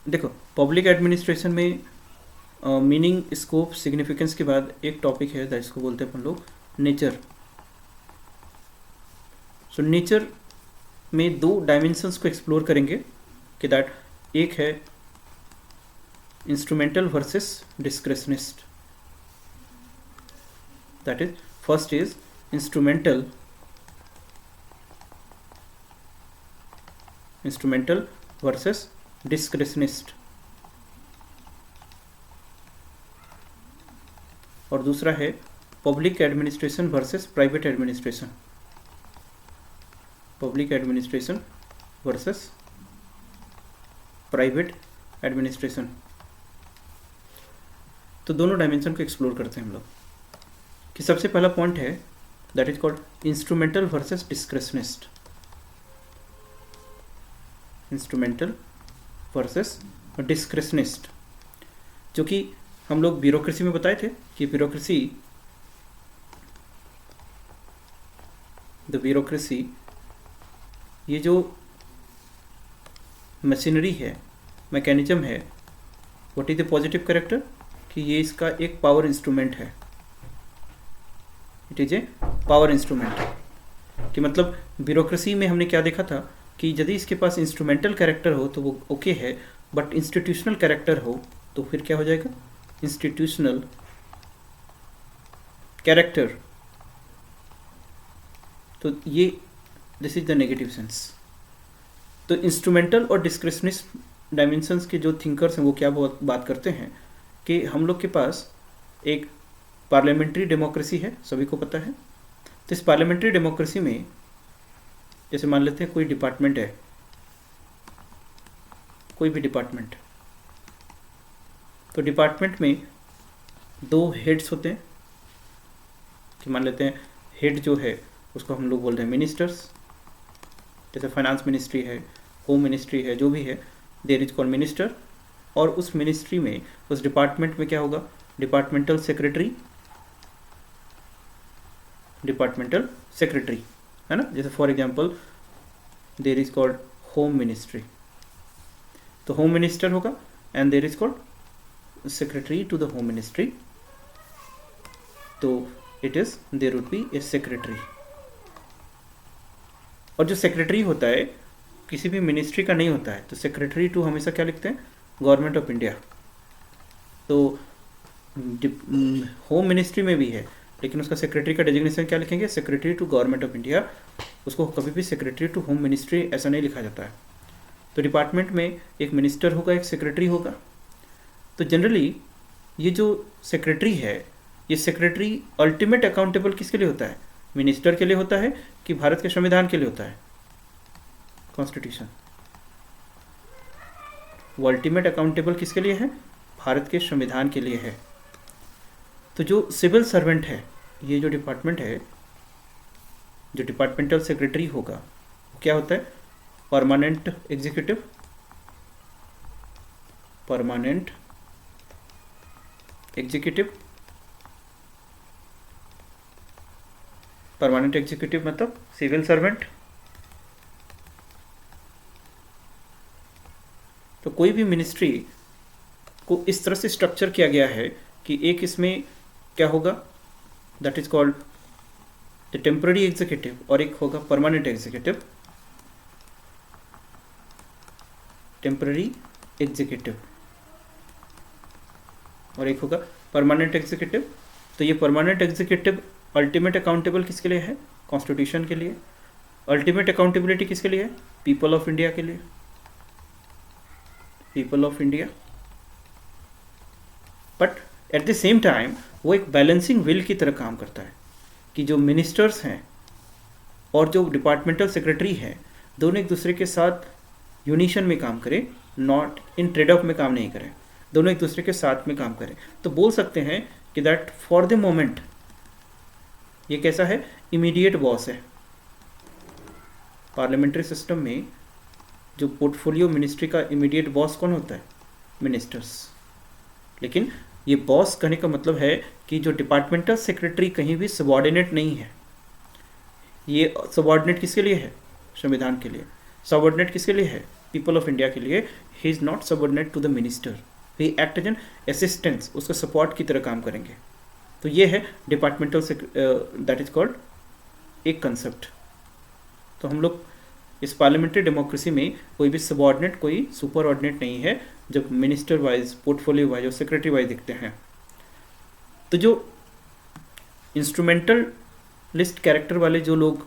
देखो, public administration में meaning, scope, significance के बाद एक टॉपिक है जिसको बोलते हैं अपन लोग नेचर। सो नेचर में दो डायमेंशंस को एक्सप्लोर करेंगे कि दैट एक है instrumental versus discretionist. That is first is instrumental versus discretionist, और दूसरा है public administration versus private administration. Public administration versus private administration. तो दोनों डायमेंशन को एक्सप्लोर करते हैं हम लोग। कि सबसे पहला पॉइंट है that is called instrumental versus discretionist. Instrumental versus discretionist, जो कि हम लोग ब्यूरोक्रेसी में बताए थे कि ब्यूरोक्रेसी ये जो मशीनरी है, मैकेनिज्म है, what is the positive character, कि ये इसका एक पावर इंस्ट्रूमेंट है। It is a power instrument. कि मतलब ब्यूरोक्रेसी में हमने क्या देखा था कि यदि इसके पास इंस्ट्रूमेंटल कैरेक्टर हो तो वो ओके है, बट इंस्टीट्यूशनल कैरेक्टर हो तो फिर क्या हो जाएगा, इंस्टीट्यूशनल कैरेक्टर। तो ये this is the negative sense. तो इंस्ट्रूमेंटल और डिस्क्रिशनिस्ट डायमेंशंस के जो थिंकर्स हैं वो क्या बात करते हैं कि हम लोग के पास एक पार्लियामेंट्री डेमोक्रेसी है, सभी को पता है। तो इस पार्लियामेंट्री डेमोक्रेसी में जैसे मान लेते हैं कोई डिपार्टमेंट है, कोई भी डिपार्टमेंट, तो डिपार्टमेंट में दो हेड्स होते हैं। कि मान लेते हैं हेड जो है उसको हम लोग बोल रहे हैं मिनिस्टर्स। जैसे फाइनेंस मिनिस्ट्री है, होम मिनिस्ट्री है, जो भी है, देयर इज कॉल्ड मिनिस्टर। और उस मिनिस्ट्री में, उस डिपार्टमेंट में क्या होगा, डिपार्टमेंटल सेक्रेटरी है ना। जैसे for example there is called home ministry, तो होम मिनिस्टर होगा and there is called secretary to the home ministry. तो it is there would be a secretary. और जो सेक्रेटरी होता है किसी भी मिनिस्ट्री का नहीं होता है, तो सेक्रेटरी टू हमेशा क्या लिखते हैं, गवर्नमेंट ऑफ इंडिया। तो होम मिनिस्ट्री में भी है, लेकिन उसका सेक्रेटरी का डेजिग्नेशन क्या लिखेंगे, secretary to government of India. उसको कभी भी सेक्रेटरी टू होम मिनिस्ट्री ऐसा नहीं लिखा जाता है। तो डिपार्टमेंट में एक मिनिस्टर होगा, एक सेक्रेटरी होगा। तो जनरली ये जो सेक्रेटरी है, ये सेक्रेटरी अल्टीमेट अकाउंटेबल किसके लिए होता है, मिनिस्टर के लिए होता है कि भारत के संविधान के लिए होता है, कॉन्स्टिट्यूशन। वो अल्टीमेट अकाउंटेबल किसके लिए है, भारत के संविधान के लिए है। तो जो सिविल सर्वेंट है, ये जो डिपार्टमेंट है, जो डिपार्टमेंटल सेक्रेटरी होगा, वो क्या होता है, परमानेंट एग्जीक्यूटिव मतलब सिविल सर्वेंट। तो कोई भी मिनिस्ट्री को इस तरह से स्ट्रक्चर किया गया है कि एक इसमें क्या होगा, that is called the temporary executive, और एक होगा परमानेंट एग्जीक्यूटिव। और एक होगा परमानेंट एग्जीक्यूटिव। तो ये परमानेंट एग्जीक्यूटिव अल्टीमेट अकाउंटेबल किसके लिए है, कॉन्स्टिट्यूशन के लिए। अल्टीमेट अकाउंटेबिलिटी किसके लिए है, पीपल ऑफ इंडिया के लिए, people of India. But at the same time वो एक बैलेंसिंग विल की तरह काम करता है कि जो मिनिस्टर्स हैं और जो डिपार्टमेंटल सेक्रेटरी हैं, दोनों एक दूसरे के साथ यूनिशन में काम करें, नॉट इन ट्रेड ऑफ में काम नहीं करें, दोनों एक दूसरे के साथ में काम करें। तो बोल सकते हैं कि दैट फॉर द मोमेंट ये कैसा है, इमीडिएट बॉस है। पार्लियामेंट्री सिस्टम में जो पोर्टफोलियो मिनिस्ट्री का इमीडिएट बॉस कौन होता है, मिनिस्टर्स। लेकिन ये बॉस कहने का मतलब है कि जो डिपार्टमेंटल सेक्रेटरी कहीं भी सबऑर्डिनेट नहीं है। ये सबऑर्डिनेट किसके लिए है, संविधान के लिए। सबऑर्डिनेट किसके लिए है, पीपल ऑफ इंडिया के लिए, he is not subordinate to the minister, he act as an assistance, उसका सपोर्ट की तरह काम करेंगे। तो ये है डिपार्टमेंटल, दैट इज कॉल्ड एक कंसेप्ट। तो हम लोग इस पार्लियामेंट्री डेमोक्रेसी में कोई भी सबऑर्डिनेट, कोई सुपर ऑर्डिनेट नहीं है जब मिनिस्टर वाइज, पोर्टफोलियो वाइज और सेक्रेटरी वाइज दिखते हैं। तो जो इंस्ट्रूमेंटल लिस्ट कैरेक्टर वाले जो लोग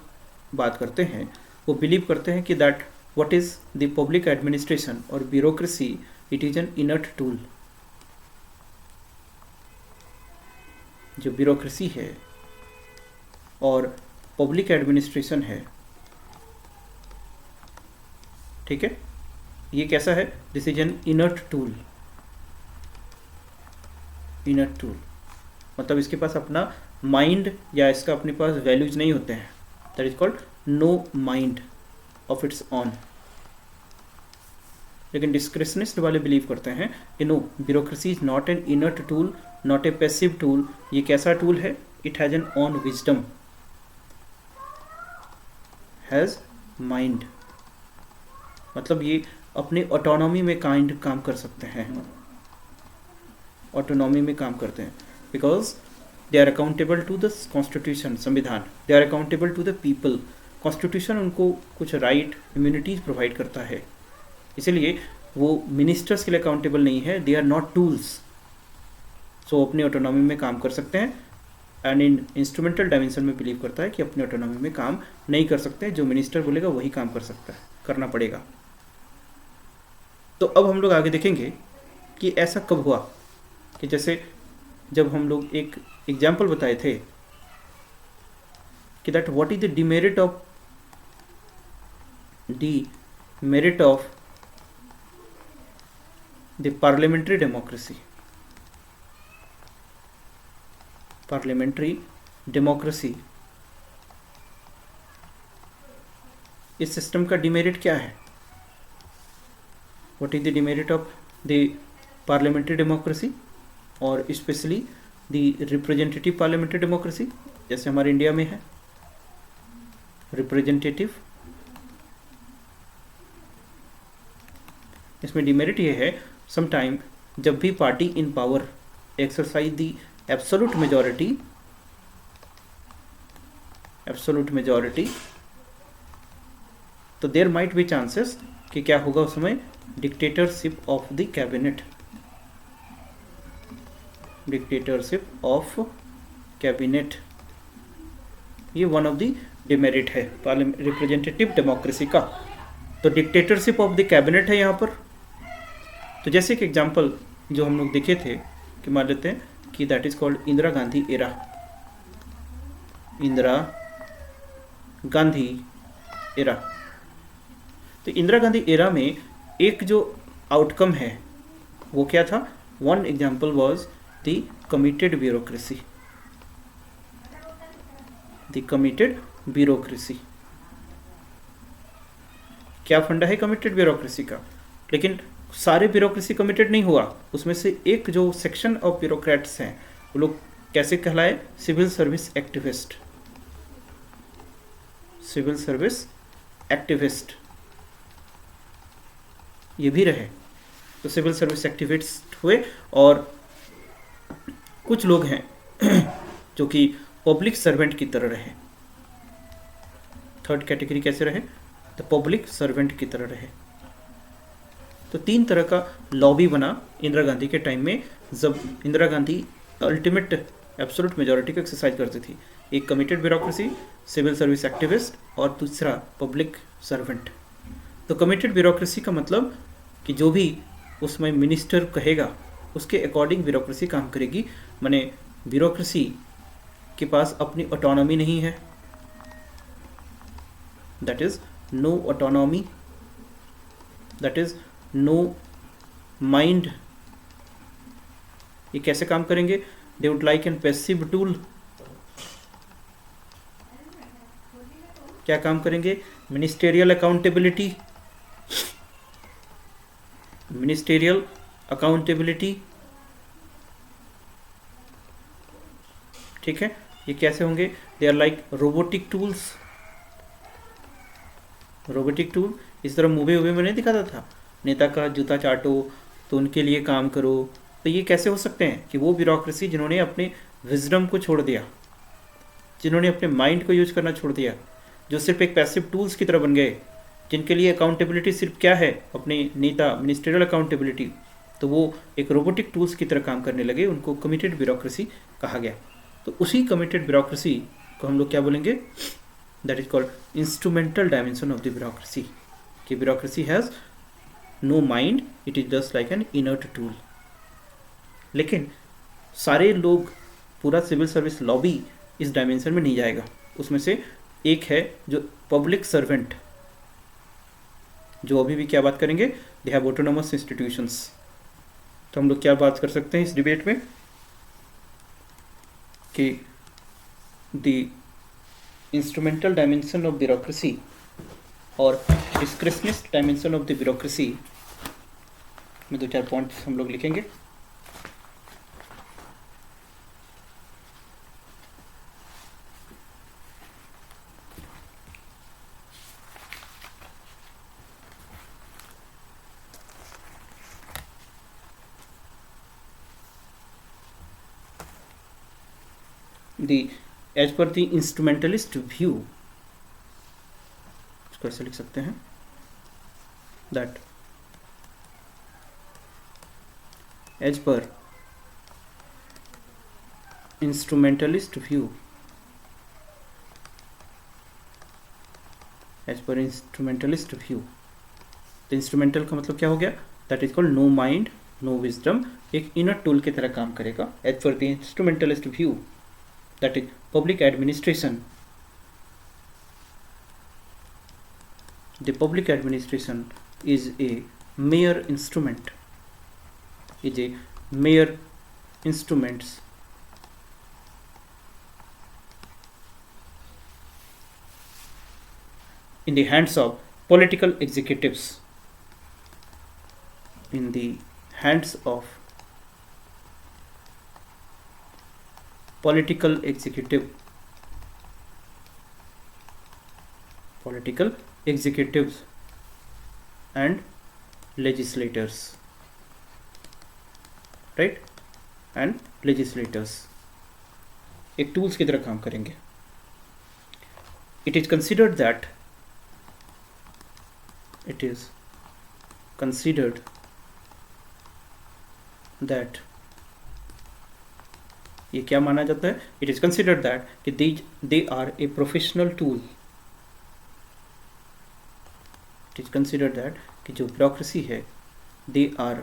बात करते हैं वो बिलीव करते हैं कि that what is the public administration और bureaucracy, it is an inert tool. जो ब्यूरोक्रेसी है और पब्लिक एडमिनिस्ट्रेशन है, ठीक है, ये कैसा है, this is an inert tool. Inert tool मतलब इसके पास अपना माइंड या इसका अपने पास वैल्यूज नहीं होते हैं, that is called no mind of its own. लेकिन डिस्क्रिशनिस्ट वाले बिलीव करते हैं कि no, bureaucracy is not an inert tool, not a passive tool. ये कैसा टूल है, it has an own wisdom, has mind, मतलब ये अपनी ऑटोनॉमी में काम कर सकते हैं, ऑटोनॉमी में काम करते हैं, because they are accountable to the constitution, संविधान, they are accountable to the people. Constitution उनको कुछ राइट, इम्यूनिटीज प्रोवाइड करता है, इसलिए वो मिनिस्टर्स के लिए अकाउंटेबल नहीं है, दे आर नॉट टूल्स। सो अपनी ऑटोनॉमी में काम कर सकते हैं, एंड इन इंस्ट्रूमेंटल डायमेंशन में बिलीव करता है कि अपनी ऑटोनॉमी में काम नहीं कर सकते, जो मिनिस्टर बोलेगा वही काम कर सकता है, करना पड़ेगा। तो अब हम लोग आगे देखेंगे कि ऐसा कब हुआ, कि जैसे जब हम लोग एक एग्जाम्पल बताए थे कि that what is the demerit of the parliamentary democracy. Parliamentary democracy, इस सिस्टम का डिमेरिट क्या है, what is the demerit of the parliamentary democracy और specially the representative parliamentary democracy, जैसे हमारे इंडिया में है रिप्रेजेंटेटिव। इसमें डिमेरिट ये है, समटाइम जब भी party in power exercise the absolute majority, तो देयर माइट बी चांसेस कि क्या होगा उस समय, dictatorship of the cabinet, dictatorship of cabinet, ये वन ऑफ द डिमेरिट है रिप्रेजेंटेटिव डेमोक्रेसी का। तो डिक्टेटरशिप ऑफ द कैबिनेट है यहाँ पर। तो जैसे कि एग्जांपल जो हम लोग देखे थे कि मान लेते हैं कि that is called Indira Gandhi era. Indira Gandhi era, तो इंदिरा गांधी एरा में एक जो आउटकम है वो क्या था, one example was the committed bureaucracy, the committed bureaucracy. क्या फंडा है कमिटेड ब्यूरोक्रेसी का, लेकिन सारे ब्यूरोक्रेसी कमिटेड नहीं हुआ, उसमें से एक जो सेक्शन ऑफ ब्यूरोक्रेट्स हैं वो लोग कैसे कहलाए, civil service activist, civil service activist ये भी रहे। तो सिविल सर्विस एक्टिविस्ट हुए, और कुछ लोग हैं जो कि पब्लिक सर्वेंट की तरह रहे। थर्ड कैटेगरी कैसे रहे, तो पब्लिक सर्वेंट की तरह रहे। तो तीन तरह का लॉबी बना इंदिरा गांधी के टाइम में, जब Indira Gandhi ultimate absolute majority को एक्सरसाइज करती थी। एक committed bureaucracy, civil service activist, और दूसरा पब्लिक सर्वेंट। तो कमिटेड ब्यूरोक्रेसी का मतलब कि जो भी उसमें मिनिस्टर कहेगा उसके अकॉर्डिंग ब्यूरोक्रेसी काम करेगी, माने ब्यूरोक्रेसी के पास अपनी ऑटोनॉमी नहीं है, that is no autonomy, that is no mind. ये कैसे काम करेंगे, they would like an passive tool. क्या काम करेंगे, मिनिस्टेरियल अकाउंटेबिलिटी, मिनिस्टेरियल अकाउंटेबिलिटी, ठीक है। ये कैसे होंगे, they are like robotic tools, robotic tool इस तरह मूवी वूवी में नहीं दिखाता था, नेता का जूता चाटो तो उनके लिए काम करो, तो ये कैसे हो सकते हैं कि वो ब्यूरोक्रेसी जिन्होंने अपने विजडम को छोड़ दिया, जिन्होंने अपने माइंड को यूज करना छोड़ दिया, जो सिर्फ एक पैसिव टूल्स की तरह बन गए, जिनके लिए अकाउंटेबिलिटी सिर्फ क्या है, अपने नेता, मिनिस्ट्रियल अकाउंटेबिलिटी, तो वो एक रोबोटिक टूल्स की तरह काम करने लगे, उनको कमिटेड ब्यूरोक्रेसी कहा गया। तो उसी कमिटेड ब्यूरोक्रेसी को हम लोग क्या बोलेंगे, that is called instrumental dimension of the bureaucracy, कि bureaucracy has no mind, it is just like an inert tool. लेकिन सारे लोग, पूरा सिविल सर्विस लॉबी इस डायमेंशन में नहीं जाएगा। उसमें से एक है जो पब्लिक सर्वेंट, जो अभी भी क्या बात करेंगे, दे हैव ऑटोनोमस इंस्टीट्यूशंस। तो हम लोग क्या बात कर सकते हैं इस डिबेट में कि the instrumental dimension of bureaucracy और डिस्क्रिशनिस्ट डायमेंशन ऑफ द ब्यूरोक्रेसी में दो चार पॉइंट्स हम लोग लिखेंगे। As per the instrumentalist view, इसको ऐसे लिख सकते हैं, that as per instrumentalist view, as per instrumentalist view, तो इंस्ट्रूमेंटल का मतलब क्या हो गया, that is called no mind no wisdom, एक इनर टूल की तरह काम करेगा। As per the instrumentalist view, that is public administration, the public administration is a mere instrument, is a mere instruments in the hands of political executives, in the hands of political executives and legislators, right, and legislators एक tools की तरह काम करेंगे। it is considered that ये क्या माना जाता है, इट इज कंसिडर्ड दैट कि they are a professional tool, it is considered that कि जो ब्यूरोक्रेसी है, they are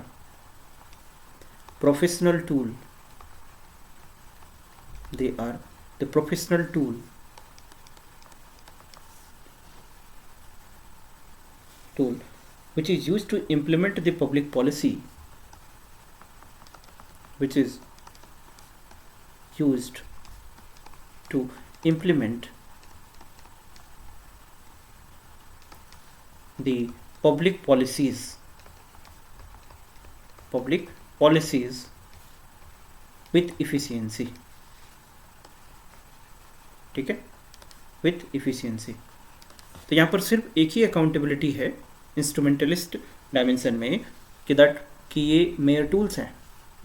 professional tool, they are the professional tool which is used to implement the public policy, which is used to implement the public policies with efficiency, ठीक है, with efficiency। तो यहाँ पर सिर्फ एक ही अकाउंटेबिलिटी है instrumentalist dimension में, कि ये मेयर टूल्स हैं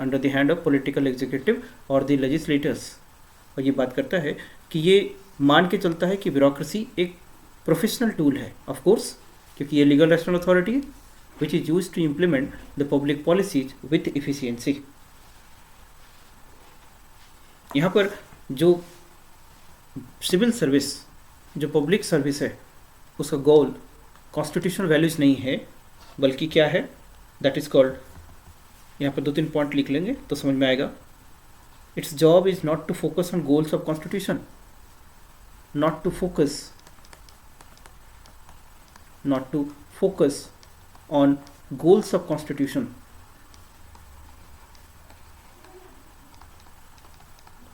under the hand of political executive और द लेजिस्लेटर्स। और ये बात करता है कि ये मान के चलता है कि ब्यूरोक्रेसी एक प्रोफेशनल टूल है, ऑफ कोर्स, क्योंकि ये लीगल रैशनल अथॉरिटी है, which is used to implement the public policies with efficiency. यहाँ पर जो सिविल सर्विस, जो पब्लिक सर्विस है, उसका गोल कॉन्स्टिट्यूशनल वैल्यूज नहीं है, बल्कि क्या है, दैट इज कॉल्ड, यहाँ पर दो तीन पॉइंट लिख लेंगे तो समझ में आएगा। Its job is not to focus on goals of constitution, not to focus on goals of constitution,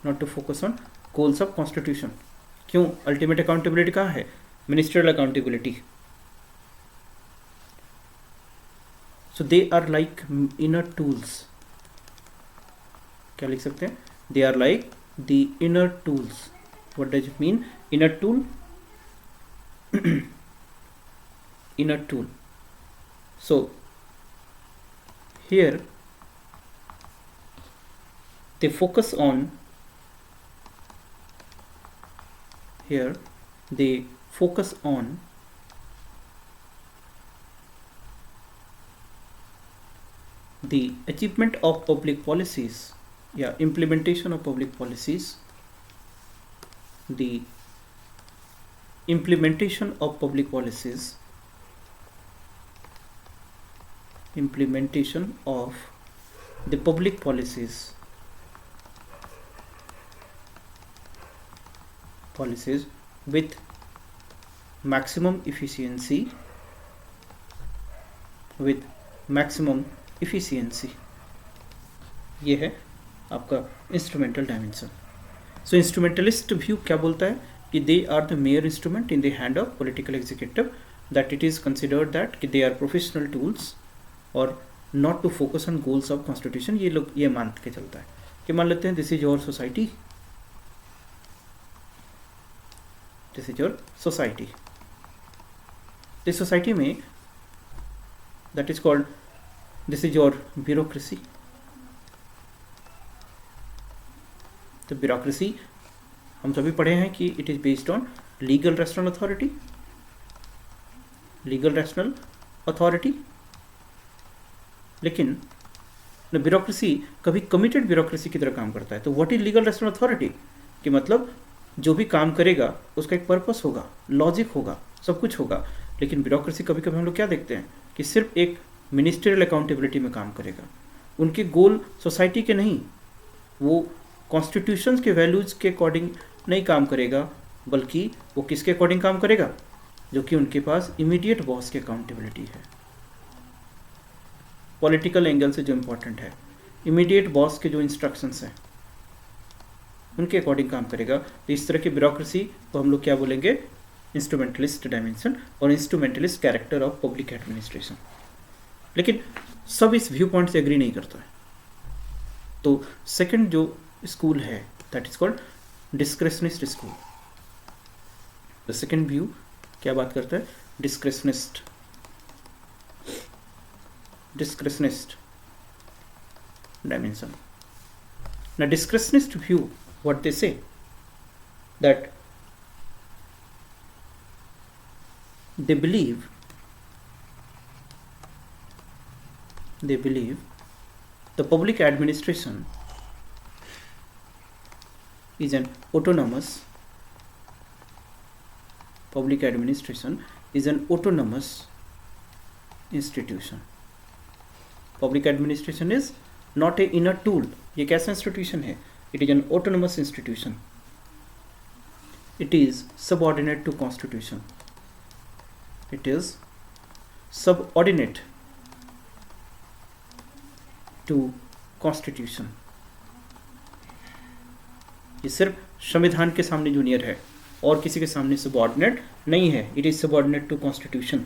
not to focus on goals of constitution। क्यों? अल्टीमेट अकाउंटेबिलिटी कहाँ है? Ministerial accountability. So they are like inner tools. क्या लिख सकते हैं? They are like the inner tools. What does it mean? Inner tool inner tool. So here they focus on the achievement of public policies, implementation of public policies, the implementation of public policies, implementation of the public policies with maximum efficiency, ये है आपका instrumental dimension. So instrumentalist view क्या बोलता है कि they are the mere instrument in the hand of political executive, that it is considered that कि they are professional tools और not to focus on goals of constitution. ये लोग ये मान के चलता है कि मान लेते हैं this is your society, this society में that is called this is your bureaucracy. तो ब्यूरोक्रेसी हम सभी पढ़े हैं कि it is based on legal rational authority, लेकिन ब्यूरोक्रेसी कभी कमिटेड ब्यूरोक्रेसी की तरह काम करता है. तो what is legal rational authority कि मतलब जो भी काम करेगा उसका एक पर्पस होगा, लॉजिक होगा, सब कुछ होगा. लेकिन ब्यूरोक्रेसी कभी कभी हम लोग क्या देखते हैं कि सिर्फ एक मिनिस्ट्रियल अकाउंटेबिलिटी में काम करेगा. उनके गोल सोसाइटी के नहीं, वो कॉन्स्टिट्यूशंस के वैल्यूज़ के अकॉर्डिंग नहीं काम करेगा, बल्कि वो किसके अकॉर्डिंग काम करेगा, जो कि उनके पास इमीडिएट बॉस की अकाउंटेबिलिटी है. पॉलिटिकल एंगल से जो इम्पोर्टेंट है, इमीडिएट बॉस के जो इंस्ट्रक्शंस हैं उनके अकॉर्डिंग काम करेगा. तो इस तरह की ब्यूरोक्रेसी को हम लोग क्या बोलेंगे, इंस्ट्रूमेंटलिस्ट डायमेंशन और instrumentalist character of public administration. लेकिन सब इस व्यू पॉइंट से एग्री नहीं करता है. तो सेकंड जो स्कूल है that is called discretionist school. The second view क्या बात करता है, डिस्क्रेशनिस्ट dimension. Now discretionist view, what they say, that they believe the public administration is an autonomous institution. Public administration is not a inner tool. ये कैसा institution है, it is an autonomous institution. It is subordinate to constitution. It is subordinate to constitution. ये सिर्फ संविधान के सामने junior है और किसी के सामने सबऑर्डिनेट नहीं है. It is subordinate to constitution.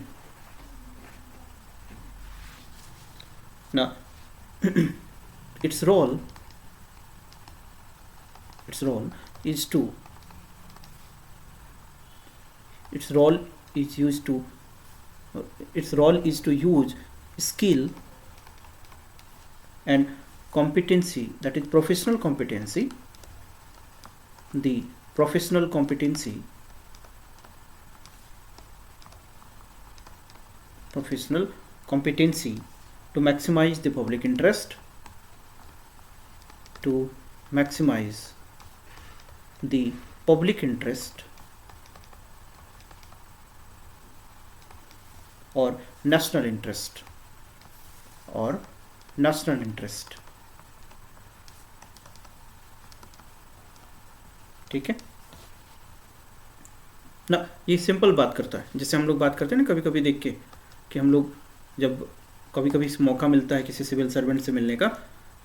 Now, its role is to use skill and competency, that is professional competency, the professional competency to maximize the public interest, or national interest. ठीक है ना. ये सिंपल बात करता है, जैसे हम लोग बात करते हैं ना कभी कभी देख के कि हम लोग जब कभी कभी मौका मिलता है किसी सिविल सर्वेंट से मिलने का,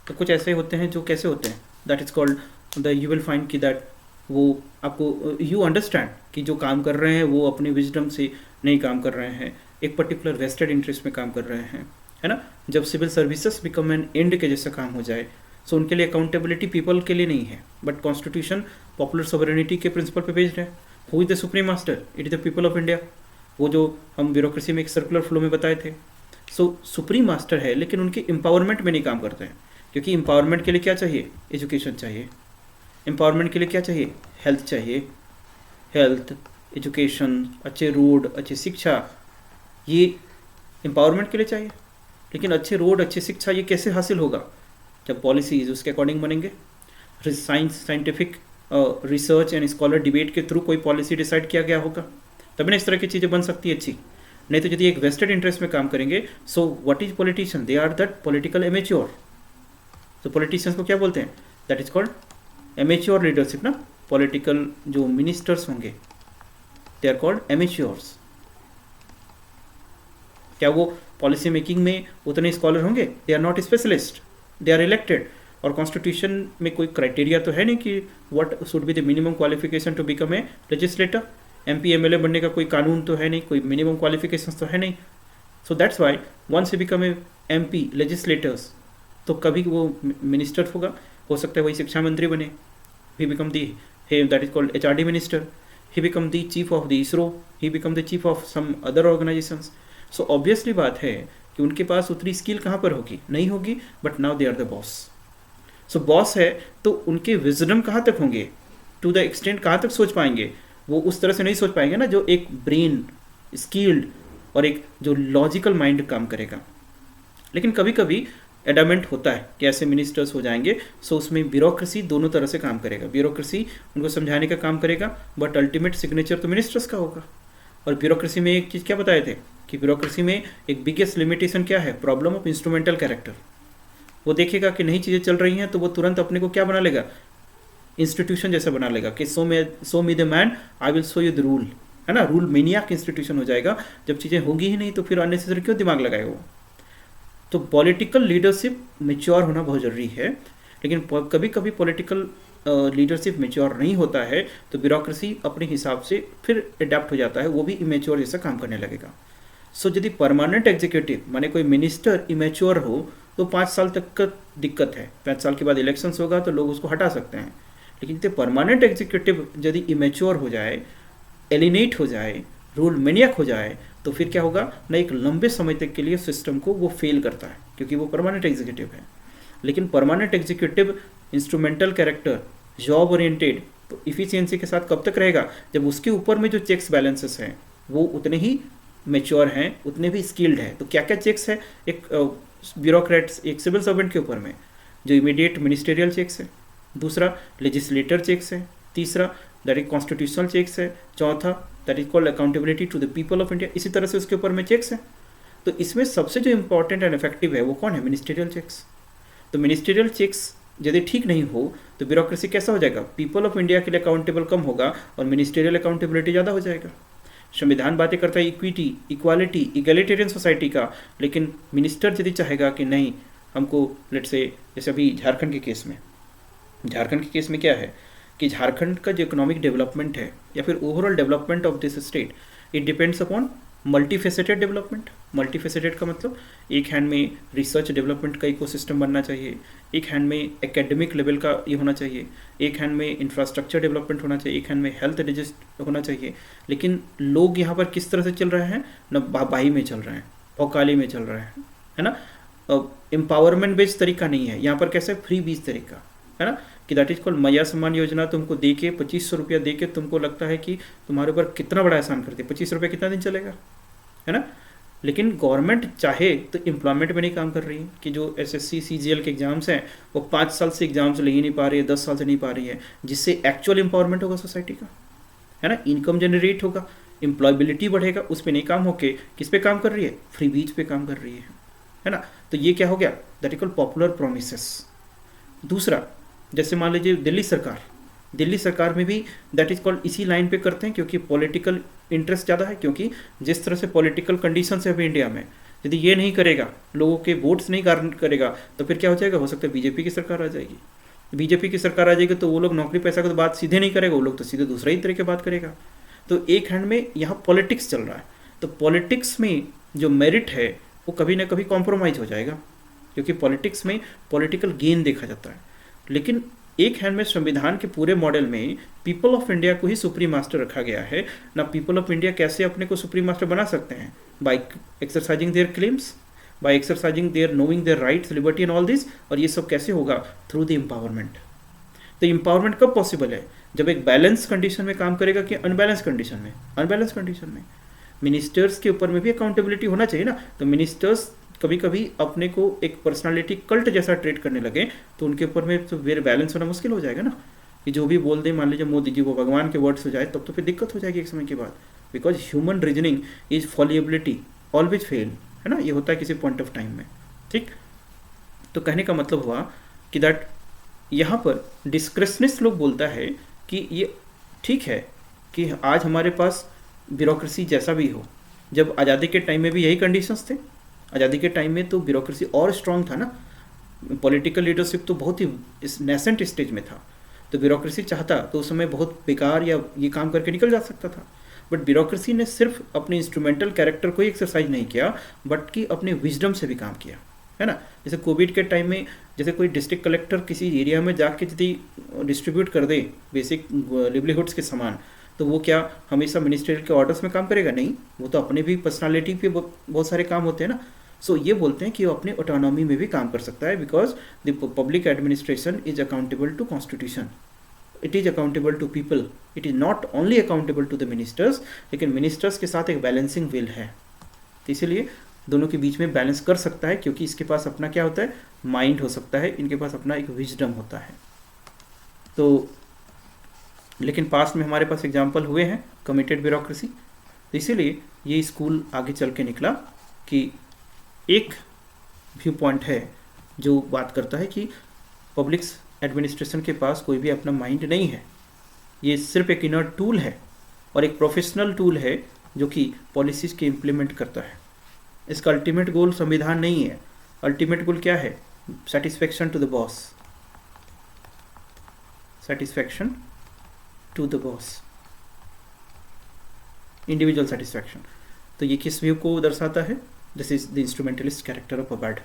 तो कुछ ऐसे होते हैं जो कैसे होते हैं, that is called the you will find कि दैट वो आपको यू अंडरस्टैंड कि जो काम कर रहे हैं वो अपनी विजडम से नहीं काम कर रहे हैं, एक पर्टिकुलर वेस्टेड इंटरेस्ट में काम कर रहे हैं, है ना. जब civil services become an end के जैसा काम हो जाए, सो उनके लिए अकाउंटेबिलिटी पीपल के लिए नहीं है, बट कॉन्स्टिट्यूशन पॉपुलर सोवरेनिटी के प्रिंसिपल पे बेस्ड है. Who is the supreme master, it is the people of India. वो जो हम ब्यूरोक्रेसी में एक सर्कुलर फ्लो में बताए थे। सो सुप्रीम मास्टर है लेकिन उनके एम्पावरमेंट में नहीं काम करते हैं, क्योंकि एम्पावरमेंट के लिए क्या चाहिए? एजुकेशन चाहिए। एम्पावरमेंट के लिए क्या चाहिए? हेल्थ चाहिए। हेल्थ, एजुकेशन, अच्छे रोड, अच्छी शिक्षा, ये एम्पावरमेंट के लिए चाहिए। लेकिन अच्छे रोड, अच्छी शिक्षा ये कैसे हासिल होगा? जब पॉलिसीज उसके अकॉर्डिंग बनेंगे। Scientific research and scholar debate के थ्रू कोई पॉलिसी डिसाइड किया गया होगा, तभी ना इस तरह की चीज़ें बन सकती है अच्छी। नहीं तो यदि एक वेस्टेड इंटरेस्ट में काम करेंगे, so what is politician? They are that political amateur. तो पॉलिटिशियंस को क्या बोलते हैं? That is called amateur leadership ना। पॉलिटिकल जो मिनिस्टर्स होंगे दे आर कॉल्ड एमेच्योर्स। क्या वो पॉलिसी मेकिंग में उतने स्कॉलर होंगे? They are not specialist, they are elected. और कॉन्स्टिट्यूशन में कोई क्राइटेरिया तो है नहीं कि what should be the minimum qualification to become a legislator. MP MLA बनने का कोई कानून तो है नहीं, कोई मिनिमम क्वालिफिकेशन तो है नहीं। So that's why once you become a MP legislators, तो कभी वो मिनिस्टर होगा, हो सकता है वही शिक्षा मंत्री बने, he become the that is called HRD minister, he become the chief of the ISRO, he become the chief of some other organisations. So obviously बात है कि उनके पास उतनी स्किल कहाँ पर होगी? नहीं होगी, but now they are the boss. So boss है तो उनके विजडम कहाँ तक होंगे, टू द एक्सटेंट कहाँ तक सोच पाएंगे? वो उस तरह से नहीं सोच पाएंगे ना जो एक ब्रेन स्किल्ड और एक जो लॉजिकल माइंड काम करेगा। लेकिन कभी कभी एडामेंट होता है कि ऐसे मिनिस्टर्स हो जाएंगे, सो उसमें ब्यूरोक्रेसी दोनों तरह से काम करेगा। ब्यूरोक्रेसी उनको समझाने का काम करेगा, बट अल्टीमेट सिग्नेचर तो मिनिस्टर्स का होगा। और ब्यूरोक्रेसी में एक चीज़ क्या बताए थे कि ब्यूरोक्रेसी में एक बिगेस्ट लिमिटेशन क्या है? Problem of instrumental character. वो देखेगा कि नई चीज़ें चल रही हैं तो वो तुरंत अपने को क्या बना लेगा? इंस्टीट्यूशन जैसा बना लेगा कि show me the man, I will show you the rule, है ना। रूल मेनियाक इंस्टीट्यूशन हो जाएगा। जब चीज़ें होंगी ही नहीं तो फिर अननेसेसरी क्यों दिमाग लगाएगा वो? तो पॉलिटिकल लीडरशिप मेच्योर होना बहुत ज़रूरी है। लेकिन कभी कभी पॉलिटिकल लीडरशिप मेच्योर नहीं होता है तो ब्यूरोक्रेसी अपने हिसाब से फिर अडेप्ट हो जाता है, वो भी इमेच्योर जैसा काम करने लगेगा। सो यदि परमानेंट एग्जीक्यूटिव माने कोई मिनिस्टर इमेच्योर हो तो 5 साल तक का दिक्कत है। 5 साल के बाद इलेक्शंस होगा तो लोग उसको हटा सकते हैं। लेकिन यदि परमानेंट एग्जीक्यूटिव यदि इमेच्योर हो जाए, एलिनेट हो जाए, रूल मैनियक हो जाए, तो फिर क्या होगा ना, एक लंबे समय तक के लिए सिस्टम को वो फेल करता है, क्योंकि वो परमानेंट एग्जीक्यूटिव है। लेकिन permanent executive instrumental character, job oriented, तो इफिशियंसी के साथ कब तक रहेगा? जब उसके ऊपर में जो चेक्स बैलेंसेस हैं वो उतने ही मेच्योर हैं, उतने भी स्किल्ड हैं। तो क्या क्या चेक्स है एक ब्यूरोक्रेट्स, एक सिविल सर्वेंट के ऊपर में? जो इमीडिएट मिनिस्टेरियल चेक्स है, दूसरा लेजिस्लेटर चेक्स है, तीसरा दैट इज कॉन्स्टिट्यूशनल चेक्स है, चौथा that is called accountability to the people of India. इसी तरह से उसके ऊपर में चेक्स है। तो इसमें सबसे जो इंपॉर्टेंट एंड इफेक्टिव है वो कौन है? Ministerial checks. तो मिनिस्टेरियल चेक्स यदि ठीक नहीं हो तो ब्यूरोक्रेसी कैसा हो जाएगा? पीपल ऑफ इंडिया के लिए अकाउंटेबल कम होगा और मिनिस्टेरियल अकाउंटेबिलिटी ज़्यादा हो जाएगा। संविधान बातें करता है इक्विटी, इक्वालिटी, इगैलिटेरियन सोसाइटी का, लेकिन मिनिस्टर यदि चाहेगा कि नहीं हमको लेट से, जैसे अभी झारखंड के केस में क्या है कि झारखंड का जो इकोनॉमिक डेवलपमेंट है या फिर overall development of this state, it depends upon multifaceted development. Multifaceted का मतलब एक हैंड में रिसर्च डेवलपमेंट का इकोसिस्टम बनना चाहिए, एक हैंड में एकेडमिक लेवल का ये होना चाहिए, एक हैंड में इंफ्रास्ट्रक्चर डेवलपमेंट होना चाहिए, एक हैंड में हेल्थ रजिस्टर होना चाहिए। लेकिन लोग यहाँ पर किस तरह से चल रहे हैं ना, बाही में चल रहे हैं, भौकाली में चल रहे हैं, है ना। एम्पावरमेंट बेस्ड तरीका नहीं है यहाँ पर, कैसे फ्री बीज तरीका है ना, कि दैट इज कॉल्ड मैया सम्मान योजना। तुमको दे के 2500 रुपया दे के तुमको लगता है कि तुम्हारे ऊपर कितना बड़ा एहसान करती है। 25 रुपये कितना दिन चलेगा, है ना। लेकिन गवर्नमेंट चाहे तो एम्प्लॉयमेंट में नहीं काम कर रही है कि जो एसएससी सीजीएल के एग्जाम्स हैं वो 5 साल से एग्जाम्स ले ही नहीं पा रही है, 10 साल से नहीं पा रही है, जिससे एक्चुअल एम्पावरमेंट होगा सोसाइटी का, है ना। इनकम जनरेट होगा, एम्प्लॉयबिलिटी बढ़ेगा, उस पर नहीं काम होके किस पे काम कर रही है? फ्री बीज पे काम कर रही है ना। तो ये क्या हो गया? That is called popular promises. दूसरा, जैसे मान लीजिए दिल्ली सरकार में भी दैट इज कॉल्ड इसी लाइन पे करते हैं, क्योंकि पॉलिटिकल इंटरेस्ट ज़्यादा है। क्योंकि जिस तरह से पॉलिटिकल कंडीशंस है अभी इंडिया में, यदि ये नहीं करेगा, लोगों के वोट्स नहीं करेगा, तो फिर क्या हो जाएगा? हो सकता है बीजेपी की सरकार आ जाएगी। बीजेपी की सरकार आ जाएगी तो वो लोग नौकरी पैसा की तो बात सीधे नहीं करेगा, वो लोग तो सीधे दूसरा ही तरह की बात करेगा। तो एक हैंड में यहाँ पॉलिटिक्स चल रहा है, तो पॉलिटिक्स में जो मेरिट है वो कभी ना कभी कॉम्प्रोमाइज़ हो जाएगा, क्योंकि पॉलिटिक्स में पॉलिटिकल गेन देखा जाता है। लेकिन एक हैंड में संविधान के पूरे मॉडल में पीपल ऑफ इंडिया को ही सुप्रीम मास्टर रखा गया है ना। पीपल ऑफ इंडिया कैसे अपने को सुप्रीम मास्टर बना सकते हैं? By exercising their claims, by exercising their knowing their rights, liberty and all this. और ये सब कैसे होगा? Through the empowerment. तो एम्पावरमेंट कब पॉसिबल है? जब एक बैलेंस कंडीशन में काम करेगा कि अनबैलेंस कंडीशन में? अनबैलेंस कंडीशन में। मिनिस्टर्स के ऊपर में भी अकाउंटेबिलिटी होना चाहिए ना। तो मिनिस्टर्स कभी कभी अपने को एक पर्सनालिटी कल्ट जैसा ट्रीट करने लगे तो उनके ऊपर में तो फिर बैलेंस होना मुश्किल हो जाएगा ना। कि जो भी बोल दे, मान लीजिए मोदी जी, वो भगवान के वर्ड्स हो जाए, तब तो फिर दिक्कत हो जाएगी एक समय के बाद। Because human reasoning is fallibility always fail, है ना। ये होता है किसी पॉइंट ऑफ टाइम में, ठीक। तो कहने का मतलब हुआ कि दैट यहाँ पर डिस्क्रिशनिस्ट लोग बोलता है कि ये ठीक है कि आज हमारे पास ब्यूरोक्रेसी जैसा भी हो। जब आज़ादी के टाइम में भी यही कंडीशंस थे। आज़ादी के टाइम में तो ब्यूरोक्रेसी और स्ट्रांग था ना। पॉलिटिकल लीडरशिप तो बहुत ही नेसेंट स्टेज में था। तो ब्यूरोक्रेसी चाहता तो उस समय बहुत बेकार या ये काम करके निकल जा सकता था। बट ब्यूरोक्रेसी ने सिर्फ अपने इंस्ट्रूमेंटल कैरेक्टर को ही एक्सरसाइज नहीं किया, बट कि अपने विजडम से भी काम किया, है ना। जैसे कोविड के टाइम में जैसे कोई डिस्ट्रिक्ट कलेक्टर किसी एरिया में जाके यदि डिस्ट्रीब्यूट कर दे बेसिक लिवलीहुड्स के सामान, तो वो क्या हमेशा मिनिस्ट्रियल के ऑर्डर्स में काम करेगा? नहीं, वो तो अपने भी पर्सनालिटी पे बहुत सारे काम होते हैं ना। सो ये बोलते हैं कि वो अपनी ऑटोनॉमी में भी काम कर सकता है, because the public administration is accountable to constitution, it is accountable to people, it is not only accountable to the ministers. लेकिन मिनिस्टर्स के साथ एक बैलेंसिंग विल है, तो इसीलिए दोनों के बीच में बैलेंस कर सकता है, क्योंकि इसके पास अपना क्या होता है? माइंड हो सकता है, इनके पास अपना एक विजडम होता है। तो लेकिन पास्ट में हमारे पास एग्जाम्पल हुए हैं कमिटेड ब्यूरोक्रेसी। तो इसीलिए ये स्कूल आगे चल के निकला कि एक व्यू पॉइंट है जो बात करता है कि पब्लिक एडमिनिस्ट्रेशन के पास कोई भी अपना माइंड नहीं है। ये सिर्फ एक इनर टूल है और एक प्रोफेशनल टूल है जो कि पॉलिसीज़ के इम्प्लीमेंट करता है। इसका अल्टीमेट गोल संविधान नहीं है। अल्टीमेट गोल क्या है? Satisfaction to the boss, satisfaction to the boss, individual satisfaction. तो ये किस व्यू को दर्शाता है? This is the instrumentalist character of पबार्ड।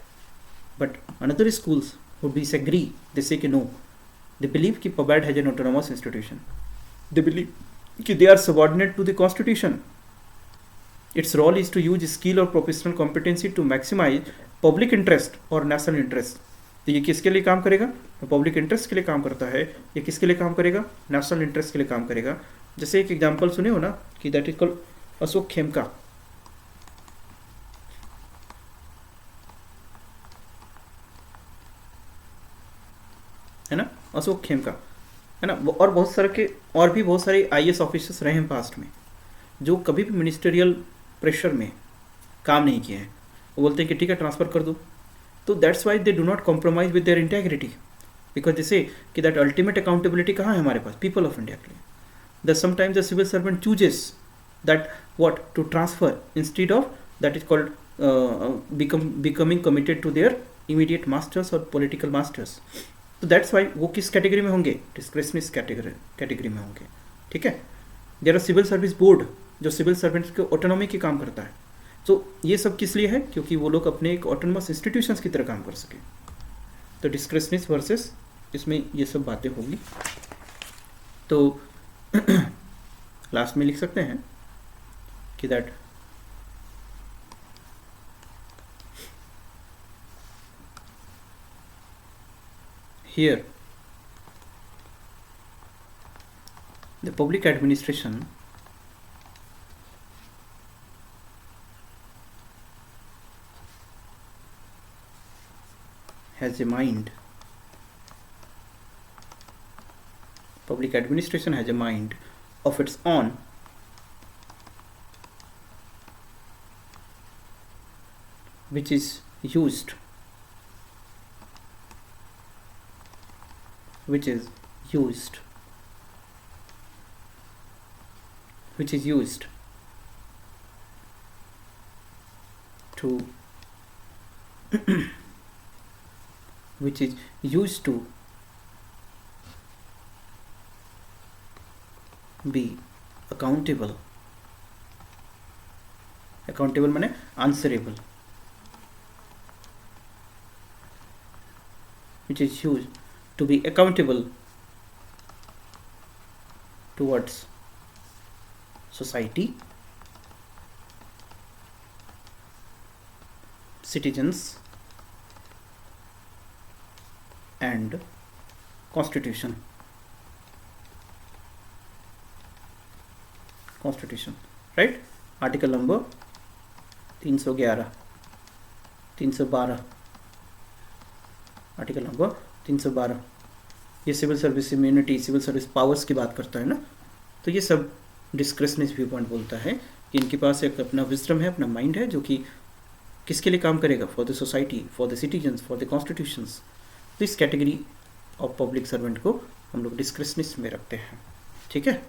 But another schools would disagree. They say कि no, they believe कि पबार्ड has an autonomous institution. They believe कि they are subordinate to the constitution. Its role is to use skill or professional competency to maximize public interest or national interest. तो ये किसके लिए काम करेगा? Public interest के लिए काम करता है। ये किसके लिए काम करेगा? नेशनल इंटरेस्ट के लिए काम करेगा। जैसे एक एग्जांपल सुने हो ना कि that is called Ashok Khemka, है ना। अशोक खेमका, है ना। और बहुत सारे के और भी बहुत सारे आईएएस ऑफिसर्स रहे हैं पास्ट में जो कभी भी मिनिस्टरियल प्रेशर में काम नहीं किए हैं। वो बोलते हैं कि ठीक है ट्रांसफ़र कर दो। तो that's why they do not compromise with their integrity, because जैसे कि दैट अल्टीमेट अकाउंटेबिलिटी कहाँ है हमारे पास? पीपल ऑफ इंडिया के लिए। That sometimes the civil servant chooses that what to transfer instead of that is called becoming committed to their immediate masters और political masters. तो that's why वो किस category में होंगे? डिस्क्रिशनरी कैटेगरी में होंगे, ठीक है। There are civil service board जो सिविल सर्वेंट्स के ऑटोनॉमी के काम करता है। तो ये सब किस लिए है? क्योंकि वो लोग अपने एक ऑटोनमस इंस्टीट्यूशंस की तरह काम कर सके। तो डिस्क्रिशनरी वर्सेस इसमें ये सब बातें होंगी। तो लास्ट में लिख सकते हैं कि that here the public administration has a mind. Public administration has a mind of its own, which is used which is used to which is used to be accountable माने answerable, which is used to be accountable towards society, citizens and constitution, right. Article number 311, 312, article number 312 ये civil service immunity, civil service powers की बात करता है ना। तो ये सब डिस्क्रिशनरी व्यू पॉइंट बोलता है कि इनके पास एक अपना विजडम है, अपना माइंड है, जो कि किसके लिए काम करेगा, for the society, for the citizens, for the constitutions. तो इस कैटेगरी ऑफ पब्लिक सर्वेंट को हम लोग डिस्क्रिशनिस्ट में रखते हैं, ठीक है।